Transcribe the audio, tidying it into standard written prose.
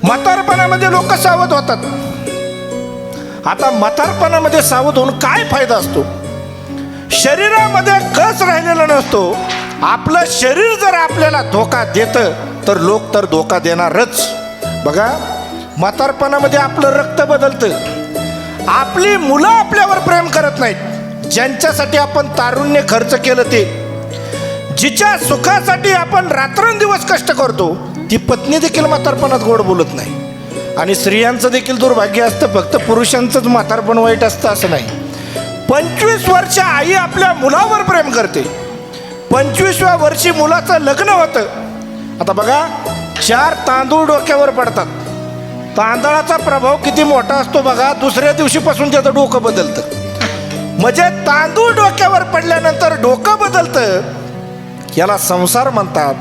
म्हातारपणामध्ये लोक सावध होतात. आता म्हातारपणामध्ये सावध होऊन काय फायदा असतो? शरीरामध्ये कस राहिलेला नसतो. आपलं शरीर जर आपल्याला धोका देतं तर लोक तर धोका देणारच. बघा, म्हातारपणामध्ये आपलं रक्त बदलतं. आपली मुलं आपल्यावर प्रेम करत नाहीत. ज्यांच्यासाठी आपण तारुण्य खर्च केलं, ते जिच्या सुखासाठी आपण रात्रंदिवस कष्ट करतो, ती पत्नी देखील म्हातारपणात गोड बोलत नाही. आणि स्त्रियांचं देखील दुर्भाग्य असतं, फक्त पुरुषांचंच म्हातारपण वाईट असतं असं नाही. 25 वर्ष आई आपल्या मुलावर प्रेम करते. 25व्या वर्षी मुलाचं लग्न होतं. आता बघा, 4 तांदूळ डोक्यावर पडतात. तांदळाचा प्रभाव किती मोठा असतो बघा. दुसऱ्या दिवशीपासून त्याचं डोकं बदलतं. म्हणजे तांदूळ डोक्यावर पडल्यानंतर डोकं बदलतं. याला संसार म्हणतात.